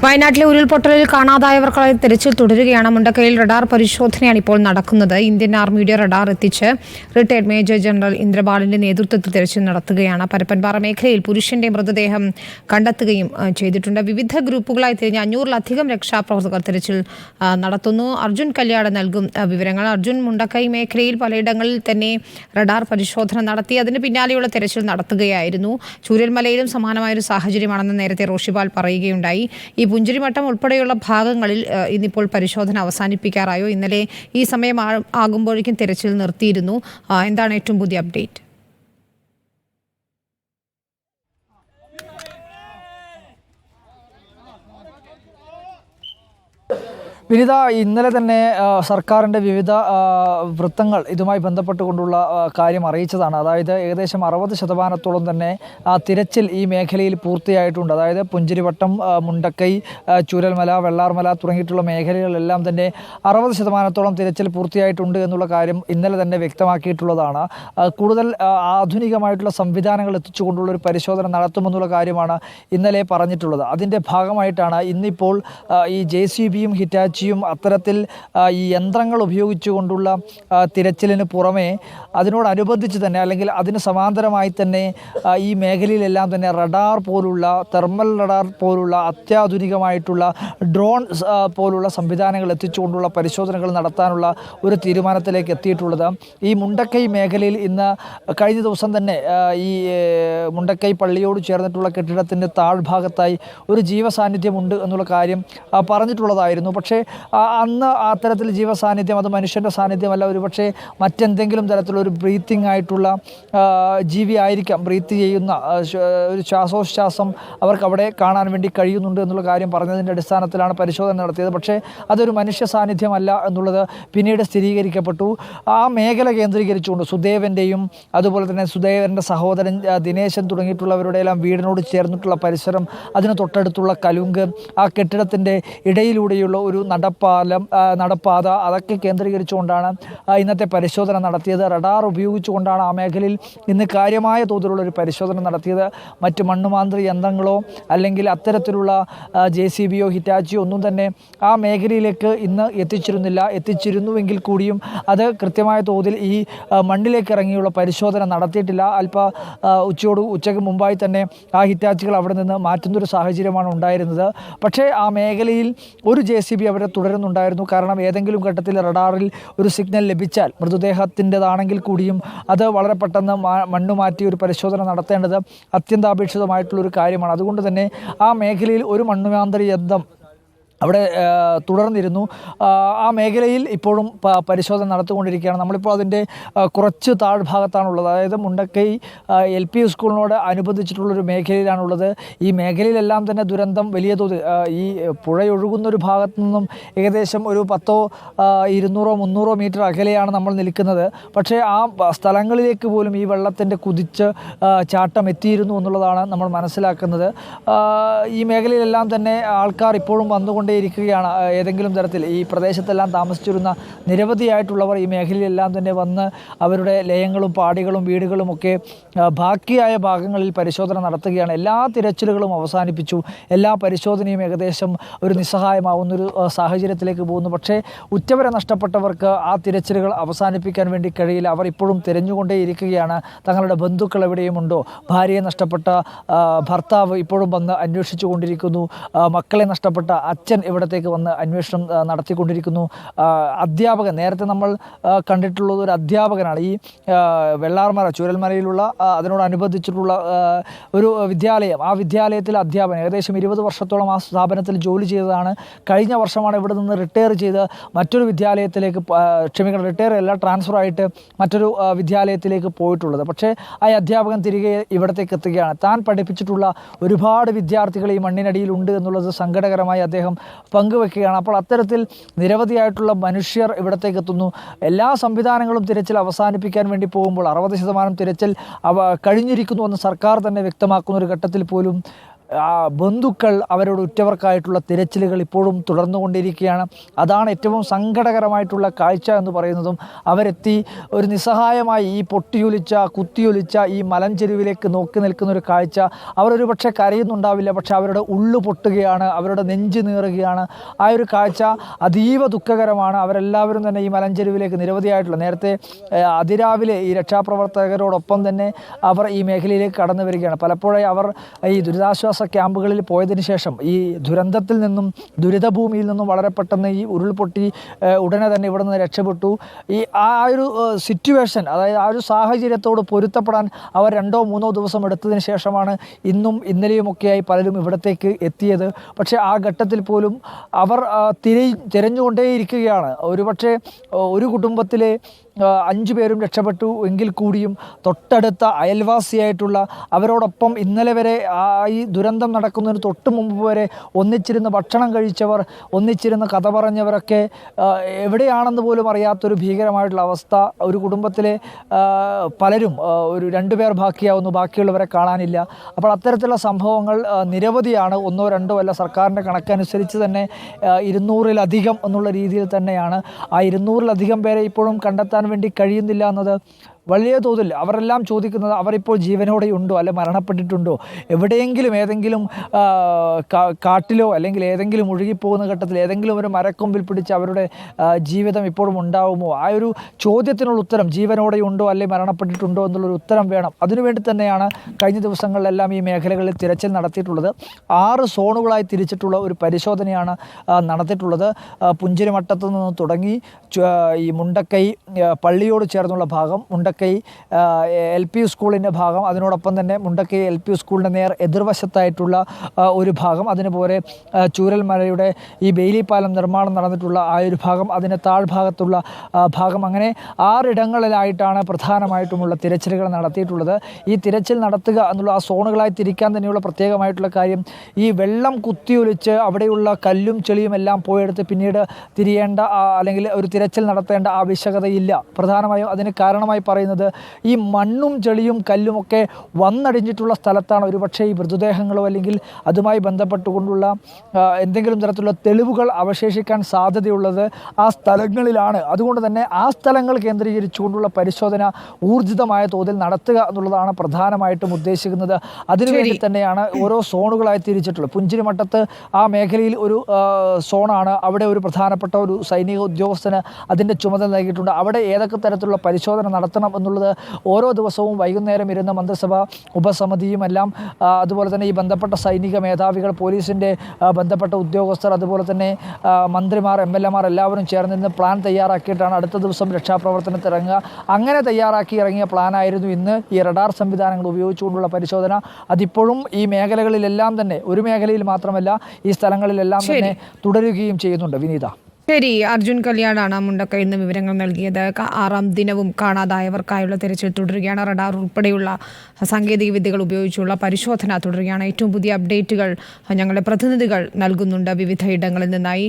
വയനാട്ടിലെ ഉരുൾപൊട്ടലിൽ കാണാതായവർക്കായി തെരച്ചിൽ തുടരുകയാണ്. മുണ്ടക്കയിൽ റഡാർ പരിശോധനയാണ് ഇപ്പോൾ നടക്കുന്നത്. ഇന്ത്യൻ ആർമിയുടെ റഡാർ എത്തിച്ച് റിട്ടയർഡ് മേജർ ജനറൽ ഇന്ദ്രപാലിന്റെ നേതൃത്വത്തിൽ തെരച്ചിൽ നടത്തുകയാണ്. പരപ്പൻപാറ മേഖലയിൽ പുരുഷന്റെ മൃതദേഹം കണ്ടെത്തുകയും ചെയ്തിട്ടുണ്ട്. വിവിധ ഗ്രൂപ്പുകളായി തിരിഞ്ഞ് 500-ലധികം രക്ഷാപ്രവർത്തകർ തെരച്ചിൽ നടത്തുന്നു. അർജുൻ കല്യാട് നൽകും വിവരങ്ങൾ. അർജുൻ, മുണ്ടക്കൈ മേഖലയിൽ പലയിടങ്ങളിൽ തന്നെ റഡാർ പരിശോധന നടത്തി. അതിന് പിന്നാലെയുള്ള തെരച്ചിൽ നടത്തുകയായിരുന്നു. ചൂരൽമലയിലും സമാനമായൊരു സാഹചര്യമാണെന്ന് നേരത്തെ റോഷിപാൽ പറയുകയുണ്ടായി. ഈ പുഞ്ചിരിമട്ടം ഉൾപ്പെടെയുള്ള ഭാഗങ്ങളിൽ ഇന്നിപ്പോൾ പരിശോധന അവസാനിപ്പിക്കാറായോ? ഇന്നലെ ഈ സമയം ആകുമ്പോഴേക്കും തെരച്ചിൽ നിർത്തിയിരുന്നു. എന്താണ് ഏറ്റവും പുതിയ അപ്ഡേറ്റ്? വിനിത, ഇന്നലെ തന്നെ സർക്കാരിൻ്റെ വിവിധ വൃത്തങ്ങൾ ഇതുമായി ബന്ധപ്പെട്ടുകൊണ്ടുള്ള കാര്യം അറിയിച്ചതാണ്. അതായത് ഏകദേശം 60% തന്നെ തിരച്ചിൽ ഈ മേഖലയിൽ പൂർത്തിയായിട്ടുണ്ട്. അതായത് പുഞ്ചിരിവട്ടം, മുണ്ടക്കൈ, ചൂരൽമല, വെള്ളാർമല തുടങ്ങിയിട്ടുള്ള മേഖലകളിലെല്ലാം തന്നെ 60% തിരച്ചിൽ പൂർത്തിയായിട്ടുണ്ട് എന്നുള്ള കാര്യം ഇന്നലെ തന്നെ വ്യക്തമാക്കിയിട്ടുള്ളതാണ്. കൂടുതൽ ആധുനികമായിട്ടുള്ള സംവിധാനങ്ങൾ എത്തിച്ചുകൊണ്ടുള്ളൊരു പരിശോധന നടത്തുമെന്നുള്ള കാര്യമാണ് ഇന്നലെ പറഞ്ഞിട്ടുള്ളത്. അതിൻ്റെ ഭാഗമായിട്ടാണ് ഇന്നിപ്പോൾ ഈ JCBയും ഹിറ്റാച്ചിയും അത്തരത്തിൽ ഈ യന്ത്രങ്ങൾ ഉപയോഗിച്ചുകൊണ്ടുള്ള തിരച്ചിലിന് പുറമെ അതിനോടനുബന്ധിച്ച് തന്നെ അല്ലെങ്കിൽ അതിന് സമാന്തരമായി തന്നെ ഈ മേഖലയിലെല്ലാം തന്നെ റഡാർ പോലുള്ള, തെർമൽ റഡാർ പോലുള്ള അത്യാധുനികമായിട്ടുള്ള ഡ്രോൺ പോലുള്ള സംവിധാനങ്ങൾ എത്തിച്ചുകൊണ്ടുള്ള പരിശോധനകൾ നടത്താനുള്ള ഒരു തീരുമാനത്തിലേക്ക് എത്തിയിട്ടുള്ളത്. ഈ മുണ്ടക്കൈ മേഖലയിൽ ഇന്ന് കഴിഞ്ഞ ദിവസം തന്നെ ഈ മുണ്ടക്കൈ പള്ളിയോട് ചേർന്നിട്ടുള്ള കെട്ടിടത്തിൻ്റെ താഴ്ഭാഗത്തായി ഒരു ജീവസാന്നിധ്യമുണ്ട് എന്നുള്ള കാര്യം പറഞ്ഞിട്ടുള്ളതായിരുന്നു. പക്ഷേ അന്ന് അത്തരത്തിൽ ജീവസാന്നിധ്യം അത് മനുഷ്യൻ്റെ സാന്നിധ്യമല്ല, ഒരുപക്ഷെ മറ്റെന്തെങ്കിലും തരത്തിലൊരു ബ്രീത്തിങ് ആയിട്ടുള്ള ജീവി ആയിരിക്കാം. ബ്രീത്ത് ചെയ്യുന്ന ഒരു ശ്വാസോച്ഛ്വാസം അവർക്ക് അവിടെ കാണാൻ വേണ്ടി കഴിയുന്നുണ്ട് എന്നുള്ള കാര്യം പറഞ്ഞതിൻ്റെ അടിസ്ഥാനത്തിലാണ് പരിശോധന നടത്തിയത്. പക്ഷേ അതൊരു മനുഷ്യ സാന്നിധ്യമല്ല എന്നുള്ളത് പിന്നീട് സ്ഥിരീകരിക്കപ്പെട്ടു. ആ മേഖല കേന്ദ്രീകരിച്ചുകൊണ്ട് സുദേവൻ്റെയും അതുപോലെ തന്നെ സുദേവൻ്റെ സഹോദരൻ ദിനേശൻ തുടങ്ങിയിട്ടുള്ളവരുടെ എല്ലാം വീടിനോട് ചേർന്നിട്ടുള്ള പരിസരം, അതിന് തൊട്ടടുത്തുള്ള കലുങ്ക്, ആ കെട്ടിടത്തിൻ്റെ ഇടയിലൂടെയുള്ള ഒരു നടപ്പാത, അതൊക്കെ കേന്ദ്രീകരിച്ചുകൊണ്ടാണ് ഇന്നത്തെ പരിശോധന നടത്തിയത്. റഡാർ ഉപയോഗിച്ചുകൊണ്ടാണ് ആ മേഖലയിൽ ഇന്ന് കാര്യമായ തോതിലുള്ളൊരു പരിശോധന നടത്തിയത്. മറ്റ് മണ്ണുമാന്ത്രി യന്ത്രങ്ങളോ അല്ലെങ്കിൽ അത്തരത്തിലുള്ള JCBയോ ഹിറ്റാച്ചിയോ ഒന്നും തന്നെ ആ മേഖലയിലേക്ക് ഇന്ന് എത്തിച്ചിരുന്നുവെങ്കിൽ കൂടിയും അത് കൃത്യമായ തോതിൽ ഈ മണ്ണിലേക്ക് ഇറങ്ങിയുള്ള പരിശോധന നടത്തിയിട്ടില്ല. ഉച്ചയ്ക്ക് മുമ്പായി തന്നെ ആ ഹിറ്റാച്ചികൾ അവിടെ നിന്ന് മാറ്റുന്നൊരു സാഹചര്യമാണ് ഉണ്ടായിരുന്നത്. പക്ഷേ ആ മേഖലയിൽ ഒരു JCB അവിടെ തുടരുന്നുണ്ടായിരുന്നു. കാരണം ഏതെങ്കിലും ഘട്ടത്തിൽ റഡാറിൽ ഒരു സിഗ്നൽ ലഭിച്ചാൽ മൃതദേഹത്തിൻ്റെതാണെങ്കിൽ കൂടിയും അത് വളരെ പെട്ടെന്ന് മണ്ണുമാറ്റി ഒരു പരിശോധന നടത്തേണ്ടത് അത്യന്താപേക്ഷിതമായിട്ടുള്ളൊരു കാര്യമാണ്. അതുകൊണ്ട് തന്നെ ആ മേഖലയിൽ ഒരു മണ്ണുമാന്തരി യന്ത്രം അവിടെ തുടർന്നിരുന്നു. ആ മേഖലയിൽ ഇപ്പോഴും പരിശോധന നടത്തിക്കൊണ്ടിരിക്കുകയാണ്. നമ്മളിപ്പോൾ അതിൻ്റെ കുറച്ച് താഴ്ഭാഗത്താണുള്ളത്. അതായത് മുണ്ടക്കൈ LP സ്കൂളിനോട് അനുബന്ധിച്ചിട്ടുള്ളൊരു മേഖലയിലാണുള്ളത്. ഈ മേഖലയിലെല്ലാം തന്നെ ദുരന്തം വലിയ തോതിൽ ഈ പുഴയൊഴുകുന്നൊരു ഭാഗത്തു നിന്നും ഏകദേശം ഒരു 10, 200, 300 മീറ്റർ അകലെയാണ് നമ്മൾ നിൽക്കുന്നത്. പക്ഷേ ആ സ്ഥലങ്ങളിലേക്ക് പോലും ഈ വെള്ളത്തിൻ്റെ കുതിച്ച് ചാട്ടം എത്തിയിരുന്നു എന്നുള്ളതാണ് നമ്മൾ മനസ്സിലാക്കുന്നത്. ഈ മേഖലയിലെല്ലാം തന്നെ ആൾക്കാർ ഇപ്പോഴും വന്നുകൊണ്ട് ഇരിക്കുകയാണ്. ഏതെങ്കിലും തരത്തിൽ ഈ പ്രദേശത്തെല്ലാം താമസിച്ചിരുന്ന നിരവധിയായിട്ടുള്ളവർ ഈ മേഖലയിലെല്ലാം തന്നെ വന്ന് അവരുടെ ലയങ്ങളും പാടികളും വീടുകളും ഒക്കെ ബാക്കിയായ ഭാഗങ്ങളിൽ പരിശോധന നടത്തുകയാണ്. എല്ലാ തിരച്ചിലുകളും അവസാനിപ്പിച്ചു. എല്ലാ പരിശോധനയും ഏകദേശം ഒരു നിസ്സഹായമാവുന്നൊരു സാഹചര്യത്തിലേക്ക് പോകുന്നു. പക്ഷേ ഉറ്റവരെ നഷ്ടപ്പെട്ടവർക്ക് ആ തിരച്ചിലുകൾ അവസാനിപ്പിക്കാൻ വേണ്ടി കഴിയില്ല. അവർ ഇപ്പോഴും തിരഞ്ഞുകൊണ്ടേ ഇരിക്കുകയാണ്. തങ്ങളുടെ ബന്ധുക്കൾ എവിടെയുമുണ്ടോ, ഭാര്യയെ നഷ്ടപ്പെട്ട ഭർത്താവ് ഇപ്പോഴും വന്ന് അന്വേഷിച്ചു കൊണ്ടിരിക്കുന്നു. മക്കളെ നഷ്ടപ്പെട്ട അച്ഛൻ ഇവിടത്തേക്ക് വന്ന് അന്വേഷണം നടത്തിക്കൊണ്ടിരിക്കുന്നു. അധ്യാപകൻ, നേരത്തെ നമ്മൾ കണ്ടിട്ടുള്ളത് ഒരു അധ്യാപകനാണ്. ഈ വെള്ളാർമല, ചൂരൽമലയിലുള്ള അതിനോടനുബന്ധിച്ചിട്ടുള്ള ഒരു വിദ്യാലയം, ആ വിദ്യാലയത്തിലെ അധ്യാപകൻ ഏകദേശം 20 വർഷത്തോളം ആ സ്ഥാപനത്തിൽ ജോലി ചെയ്തതാണ്. കഴിഞ്ഞ വർഷമാണ് ഇവിടെ നിന്ന് റിട്ടയർ ചെയ്ത് മറ്റൊരു വിദ്യാലയത്തിലേക്ക്, റിട്ടയർ അല്ല, ട്രാൻസ്ഫറായിട്ട് മറ്റൊരു വിദ്യാലയത്തിലേക്ക് പോയിട്ടുള്ളത്. പക്ഷേ ആ അധ്യാപകൻ തിരികെ ഇവിടത്തേക്ക് എത്തുകയാണ്. താൻ പഠിപ്പിച്ചിട്ടുള്ള ഒരുപാട് വിദ്യാർത്ഥികൾ ഈ മണ്ണിനടിയിലുണ്ട് എന്നുള്ളത് സങ്കടകരമായി അദ്ദേഹം പങ്കുവെക്കുകയാണ്. അപ്പോൾ അത്തരത്തിൽ നിരവധിയായിട്ടുള്ള മനുഷ്യർ ഇവിടത്തേക്ക് എത്തുന്നു. എല്ലാ സംവിധാനങ്ങളും തിരച്ചിൽ അവസാനിപ്പിക്കാൻ വേണ്ടി പോകുമ്പോൾ 60% തിരച്ചിൽ കഴിഞ്ഞിരിക്കുന്നു എന്ന് സർക്കാർ തന്നെ വ്യക്തമാക്കുന്ന ഒരു ഘട്ടത്തിൽ പോലും ബന്ധുക്കൾ അവരുടെ ഉറ്റവർക്കായിട്ടുള്ള തിരച്ചിലുകൾ ഇപ്പോഴും തുടർന്നുകൊണ്ടിരിക്കുകയാണ്. അതാണ് ഏറ്റവും സങ്കടകരമായിട്ടുള്ള കാഴ്ച എന്ന് പറയുന്നതും. അവരെത്തി ഒരു നിസ്സഹായമായി ഈ പൊട്ടിയൊലിച്ച കുത്തിയൊലിച്ച ഈ മലഞ്ചെരുവിലേക്ക് നോക്കി നിൽക്കുന്ന ഒരു കാഴ്ച. അവരൊരു പക്ഷേ കരയുന്നുണ്ടാവില്ല, പക്ഷെ അവരുടെ ഉള്ളു പൊട്ടുകയാണ്, അവരുടെ നെഞ്ച് നീറുകയാണ്. ആ ഒരു കാഴ്ച അതീവ ദുഃഖകരമാണ്. അവരെല്ലാവരും തന്നെ ഈ മലഞ്ചെരുവിലേക്ക് നിരവധിയായിട്ടുള്ള നേരത്തെ അതിരാവിലെ ഈ രക്ഷാപ്രവർത്തകരോടൊപ്പം തന്നെ അവർ ഈ മേഖലയിലേക്ക് കടന്നു വരികയാണ്. പലപ്പോഴായി അവർ ഈ ദുരിതാശ്വാസ ക്യാമ്പുകളിൽ പോയതിനു ശേഷം ഈ ദുരന്തത്തിൽ നിന്നും ദുരിതഭൂമിയിൽ നിന്നും വളരെ പെട്ടെന്ന് ഈ ഉരുൾപൊട്ടി ഉടനെ തന്നെ ഇവിടെ നിന്ന് രക്ഷപ്പെട്ടു. ഈ ആ ഒരു സിറ്റുവേഷൻ, അതായത് ആ ഒരു സാഹചര്യത്തോട് പൊരുത്തപ്പെടാൻ അവർ 2-3 ദിവസം എടുത്തതിന് ശേഷമാണ് ഇന്നും ഇന്നലെയുമൊക്കെയായി പലരും ഇവിടത്തേക്ക് എത്തിയത്. പക്ഷേ ആ ഘട്ടത്തിൽ പോലും അവർ തിരഞ്ഞുകൊണ്ടേയിരിക്കുകയാണ്. ഒരുപക്ഷെ ഒരു കുടുംബത്തിലെ 5 പേരും രക്ഷപ്പെട്ടു എങ്കിൽ കൂടിയും തൊട്ടടുത്ത അയൽവാസിയായിട്ടുള്ള അവരോടൊപ്പം ഇന്നലെ വരെ ഈ ദുരന്തം നടക്കുന്നതിന് തൊട്ട് മുമ്പ് വരെ ഒന്നിച്ചിരുന്ന് ഭക്ഷണം കഴിച്ചവർ, ഒന്നിച്ചിരുന്ന് കഥ പറഞ്ഞവരൊക്കെ എവിടെയാണെന്ന് പോലും അറിയാത്തൊരു ഭീകരമായിട്ടുള്ള അവസ്ഥ. ഒരു കുടുംബത്തിലെ പലരും, ഒരു 2 പേർ ബാക്കിയാവുന്നു, ബാക്കിയുള്ളവരെ കാണാനില്ല. അപ്പോൾ അത്തരത്തിലുള്ള സംഭവങ്ങൾ നിരവധിയാണ്. 1-2 അല്ല, സർക്കാരിൻ്റെ കണക്കനുസരിച്ച് തന്നെ 200-ലധികം എന്നുള്ള രീതിയിൽ തന്നെയാണ്. ആ 200-ലധികം പേരെ ഇപ്പോഴും കണ്ടെത്താൻ വേണ്ടി കഴിയുന്നില്ല എന്നത് വലിയ തോതിൽ അവരെല്ലാം ചോദിക്കുന്നത് അവരിപ്പോൾ ജീവനോടെ ഉണ്ടോ, അല്ലെ മരണപ്പെട്ടിട്ടുണ്ടോ, എവിടെയെങ്കിലും ഏതെങ്കിലും കാട്ടിലോ അല്ലെങ്കിൽ ഏതെങ്കിലും ഒഴുകിപ്പോകുന്ന ഘട്ടത്തിൽ ഏതെങ്കിലും ഒരു മരക്കൊമ്പിൽ പിടിച്ച് അവരുടെ ജീവിതം ഇപ്പോഴും ഉണ്ടാവുമോ? ആ ഒരു ചോദ്യത്തിനുള്ള ഉത്തരം, ജീവനോടെ ഉണ്ടോ അല്ലെ മരണപ്പെട്ടിട്ടുണ്ടോ എന്നുള്ളൊരു ഉത്തരം വേണം. അതിനുവേണ്ടി തന്നെയാണ് കഴിഞ്ഞ ദിവസങ്ങളിലെല്ലാം ഈ മേഖലകളിൽ തിരച്ചിൽ നടത്തിയിട്ടുള്ളത്. 6 സോണുകളായി തിരിച്ചിട്ടുള്ള ഒരു പരിശോധനയാണ് നടത്തിയിട്ടുള്ളത്. പുഞ്ചിരിമട്ടത്ത് നിന്ന് തുടങ്ങി ഈ മുണ്ടക്കൈ പള്ളിയോട് ചേർന്നുള്ള ഭാഗം, മുണ്ടക്കൈ LP സ്കൂളിൻ്റെ ഭാഗം, അതിനോടൊപ്പം തന്നെ മുണ്ടക്കൈ LP സ്കൂളിൻ്റെ നേർ എതിർവശത്തായിട്ടുള്ള ഒരു ഭാഗം, അതിനുപോലെ ചൂരൽമലയുടെ ഈ ബെയിലി പാലം നിർമ്മാണം നടന്നിട്ടുള്ള ആ ഒരു ഭാഗം, അതിൻ്റെ താഴ്ഭാഗത്തുള്ള ഭാഗം, അങ്ങനെ 6 ഇടങ്ങളിലായിട്ടാണ് പ്രധാനമായിട്ടുമുള്ള തിരച്ചിലുകൾ നടത്തിയിട്ടുള്ളത്. ഈ തിരച്ചിൽ നടത്തുക എന്നുള്ള ആ സോണുകളായി തിരിക്കാൻ തന്നെയുള്ള പ്രത്യേകമായിട്ടുള്ള കാര്യം, ഈ വെള്ളം കുത്തിയൊലിച്ച് അവിടെയുള്ള കല്ലും ചെളിയും എല്ലാം പോയെടുത്ത് പിന്നീട് തിരിയേണ്ട അല്ലെങ്കിൽ ഒരു തിരച്ചിൽ നടത്തേണ്ട ആവശ്യകതയില്ല. പ്രധാനമായും അതിന് കാരണമായി പറയുന്നത് ഈ മണ്ണും ചെളിയും കല്ലുമൊക്കെ വന്നടിഞ്ഞിട്ടുള്ള സ്ഥലത്താണ് ഒരുപക്ഷെ ഈ മൃതദേഹങ്ങളോ അല്ലെങ്കിൽ അതുമായി ബന്ധപ്പെട്ടുകൊണ്ടുള്ള എന്തെങ്കിലും തരത്തിലുള്ള തെളിവുകൾ അവശേഷിക്കാൻ സാധ്യതയുള്ളത് ആ സ്ഥലങ്ങളിലാണ്. അതുകൊണ്ട് തന്നെ ആ സ്ഥലങ്ങൾ കേന്ദ്രീകരിച്ചുകൊണ്ടുള്ള പരിശോധന ഊർജിതമായ തോതിൽ നടത്തുക എന്നുള്ളതാണ് പ്രധാനമായിട്ടും ഉദ്ദേശിക്കുന്നത്. അതിനുവേണ്ടി തന്നെയാണ് ഓരോ സോണുകളായി തിരിച്ചിട്ടുള്ളത്. പുഞ്ചിരിമട്ടത്ത് ആ മേഖലയിൽ ഒരു സോണാണ്. അവിടെ ഒരു പ്രധാനപ്പെട്ട ഒരു സൈനിക ഉദ്യോഗസ്ഥന് അതിൻ്റെ ചുമതല നൽകിയിട്ടുണ്ട്. അവിടെ ഏതൊക്കെ തരത്തിലുള്ള പരിശോധന നടത്തണം എന്നുള്ളത് ഓരോ ദിവസവും വൈകുന്നേരം ഇരുന്ന മന്ത്രിസഭ ഉപസമിതിയും എല്ലാം, അതുപോലെ തന്നെ ഈ ബന്ധപ്പെട്ട സൈനിക മേധാവികൾ, പോലീസിൻ്റെ ബന്ധപ്പെട്ട ഉദ്യോഗസ്ഥർ, അതുപോലെ തന്നെ മന്ത്രിമാർ, MLA മാർ എല്ലാവരും ചേർന്ന് ഇന്ന് പ്ലാൻ തയ്യാറാക്കിയിട്ടാണ് അടുത്ത ദിവസം രക്ഷാപ്രവർത്തനത്തിൽ ഇറങ്ങുക. അങ്ങനെ തയ്യാറാക്കി ഇറങ്ങിയ പ്ലാനായിരുന്നു ഇന്ന് ഈ റഡാർ സംവിധാനങ്ങൾ ഉപയോഗിച്ചുകൊണ്ടുള്ള പരിശോധന. അതിപ്പോഴും ഈ മേഖലകളിലെല്ലാം തന്നെ, ഒരു മേഖലയിൽ മാത്രമല്ല ഈ സ്ഥലങ്ങളിലെല്ലാം തന്നെ തുടരുകയും ചെയ്യുന്നുണ്ട്. വിനീത. ശരി, അർജുൻ കല്യാണാണ് മുണ്ടക്കയിൽ നിന്ന് വിവരങ്ങൾ നൽകിയത്. 6ാം ദിനവും കാണാതായവർക്കായുള്ള തിരച്ചിൽ തുടരുകയാണ്. റഡാർ ഉൾപ്പെടെയുള്ള സാങ്കേതിക വിദ്യകൾ ഉപയോഗിച്ചുള്ള പരിശോധന തുടരുകയാണ്. ഏറ്റവും പുതിയ അപ്ഡേറ്റുകൾ ഞങ്ങളുടെ പ്രതിനിധികൾ നൽകുന്നുണ്ട് വിവിധ ഇടങ്ങളിൽ നിന്നായി.